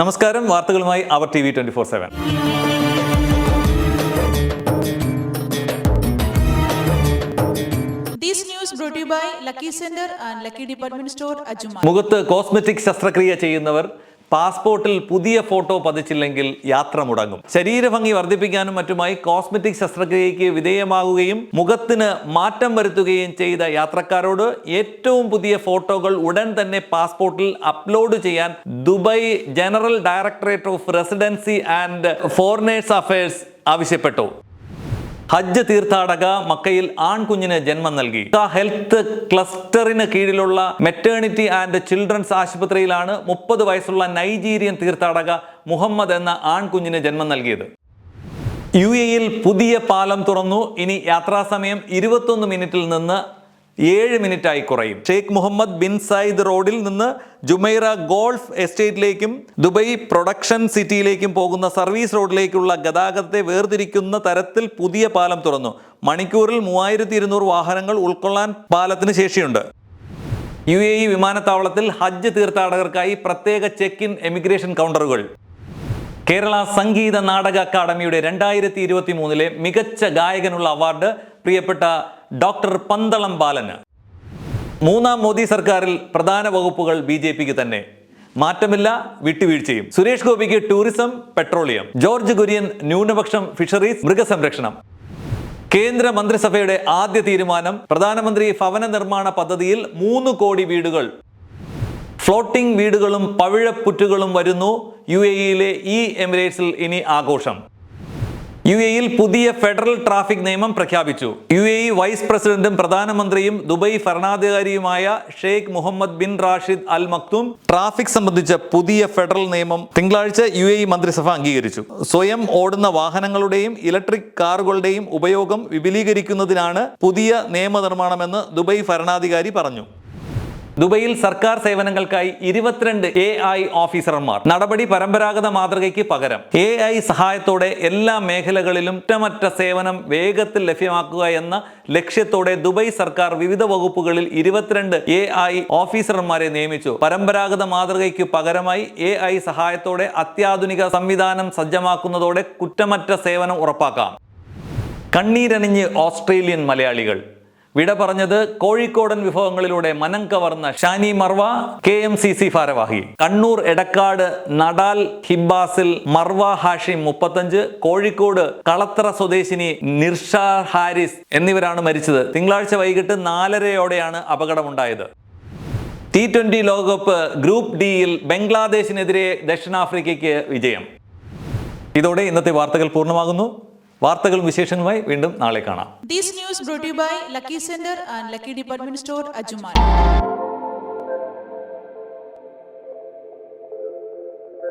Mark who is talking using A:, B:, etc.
A: നമസ്കാരം, വാർത്തകളുമായി അവർ TV 24/7. മുഖത്ത് കോസ്മെറ്റിക് ശസ്ത്രക്രിയ ചെയ്യുന്നവർ പാസ്പോർട്ടിൽ പുതിയ ഫോട്ടോ പതിച്ചില്ലെങ്കിൽ യാത്ര മുടങ്ങും. ശരീരഭംഗി വർദ്ധിപ്പിക്കാനും മറ്റുമായി കോസ്മെറ്റിക് ശസ്ത്രക്രിയയ്ക്ക് വിധേയമാകുകയും മുഖത്തിന് മാറ്റം വരുത്തുകയും ചെയ്ത യാത്രക്കാരോട് ഏറ്റവും പുതിയ ഫോട്ടോകൾ ഉടൻ തന്നെ പാസ്പോർട്ടിൽ അപ്ലോഡ് ചെയ്യാൻ Dubai general directorate of residency and foreigners affairs ആവശ്യപ്പെട്ടു. ഹജ്ജ് തീർത്ഥാടക മക്കയിൽ ആൺകുഞ്ഞിന് ജന്മം നൽകി. ഹെൽത്ത് ക്ലസ്റ്ററിന് കീഴിലുള്ള മെറ്റേണിറ്റി ആൻഡ് ചിൽഡ്രൻസ് ആശുപത്രിയിലാണ് 30 വയസ്സുള്ള നൈജീരിയൻ തീർത്ഥാടക മുഹമ്മദ് എന്ന ആൺകുഞ്ഞിന് ജന്മം നൽകിയത്. UAE-യിൽ പുതിയ പാലം തുറന്നു. ഇനി യാത്രാസമയം 21 മിനിറ്റിൽ നിന്ന് 7 മിനിറ്റായി കുറയും. ഷെയ്ഖ് മുഹമ്മദ് ബിൻ സായിദ് റോഡിൽ നിന്ന് ജുമൈറ ഗോൾഫ് എസ്റ്റേറ്റിലേക്കും ദുബായ് പ്രൊഡക്ഷൻ സിറ്റിയിലേക്കും പോകുന്ന സർവീസ് റോഡിലേക്കുള്ള ഗതാഗതത്തെ വേർതിരിക്കുന്ന തരത്തിൽ പുതിയ പാലം തുറന്നു. മണിക്കൂറിൽ 3200 വാഹനങ്ങൾ ഉൾക്കൊള്ളാൻ പാലത്തിന് ശേഷിയുണ്ട്. UAE വിമാനത്താവളത്തിൽ ഹജ്ജ് തീർത്ഥാടകർക്കായി പ്രത്യേക check in emigration കൗണ്ടറുകൾ. Kerala Sangeetha Nataka അക്കാദമിയുടെ 2023 മികച്ച ഗായകനുള്ള അവാർഡ് പ്രിയപ്പെട്ട ഡോക്ടർ പന്തളം ബാലന്. 3ാം മോദി സർക്കാരിൽ പ്രധാന വകുപ്പുകൾ BJPക്ക് തന്നെ. മാറ്റമില്ല, വിട്ടുവീഴ്ചയും. സുരേഷ് ഗോപിക്ക് ടൂറിസം, പെട്രോളിയം. ജോർജ് കുര്യൻ ന്യൂനപക്ഷം, ഫിഷറീസ്, മൃഗസംരക്ഷണം. കേന്ദ്ര മന്ത്രിസഭയുടെ ആദ്യ തീരുമാനം, പ്രധാനമന്ത്രി ഭവന നിർമ്മാണ പദ്ധതിയിൽ 3 കോടി വീടുകൾ. ഫ്ലോട്ടിംഗ് വീടുകളും പവിഴപ്പുറ്റുകളും വരുന്നു. UAE-യിലെ എമിറേറ്റ്സിൽ ഇനി ആഘോഷം. UAE-യിൽ പുതിയ ഫെഡറൽ ട്രാഫിക് നിയമം പ്രഖ്യാപിച്ചു. UAE വൈസ് പ്രസിഡന്റും പ്രധാനമന്ത്രിയും ദുബായ് ഭരണാധികാരിയുമായ Sheikh Mohammed bin Rashid Al Maktoum traffic സംബന്ധിച്ച പുതിയ ഫെഡറൽ നിയമം തിങ്കളാഴ്ച UAE മന്ത്രിസഭ അംഗീകരിച്ചു. സ്വയം ഓടുന്ന വാഹനങ്ങളുടെയും ഇലക്ട്രിക് കാറുകളുടെയും ഉപയോഗം വിപുലീകരിക്കുന്നതിനാണ് പുതിയ നിയമനിർമ്മാണമെന്ന് ദുബായ് ഭരണാധികാരി പറഞ്ഞു. ദുബൈയിൽ സർക്കാർ സേവനങ്ങൾക്കായി 22 AI ഓഫീസർമാർ. നടപടി പരമ്പരാഗത മാതൃകയ്ക്ക് പകരം AI സഹായത്തോടെ എല്ലാ മേഖലകളിലും കുറ്റമറ്റ സേവനം വേഗത്തിൽ ലഭ്യമാക്കുക എന്ന ലക്ഷ്യത്തോടെ ദുബായ് സർക്കാർ വിവിധ വകുപ്പുകളിൽ 22 AI ഓഫീസർമാരെ നിയമിച്ചു. പരമ്പരാഗത മാതൃകയ്ക്ക് പകരമായി AI സഹായത്തോടെ അത്യാധുനിക സംവിധാനം സജ്ജമാക്കുന്നതോടെ കുറ്റമറ്റ സേവനം ഉറപ്പാക്കാം. കണ്ണീരണിഞ്ഞ് ഓസ്ട്രേലിയൻ മലയാളികൾ. വിട പറഞ്ഞത് കോഴിക്കോടൻ വിഭവങ്ങളിലൂടെ മനം കവർന്ന ഷാനി മർവ, KMCC ഭാരവാഹി. കണ്ണൂർ എടക്കാട് നടാൽ ഹിബാസിൽ മർവ ഹാഷിം 35, കോഴിക്കോട് കളത്തറ സ്വദേശിനി നിർഷ ഹാരിസ് എന്നിവരാണ് മരിച്ചത്. തിങ്കളാഴ്ച വൈകിട്ട് 4:30-ഓടെയാണ് അപകടമുണ്ടായത്. T20 ലോകകപ്പ് ഗ്രൂപ്പ് ഡിയിൽ ബംഗ്ലാദേശിനെതിരെ ദക്ഷിണാഫ്രിക്കയ്ക്ക് വിജയം. ഇതോടെ ഇന്നത്തെ വാർത്തകൾ പൂർണ്ണമാകുന്നു. വാർത്തകളും വിശേഷങ്ങളുമായി വീണ്ടും നാളെ കാണാം.
B: This news brought to you by Lucky Center and Lucky Department Store, Ajmal.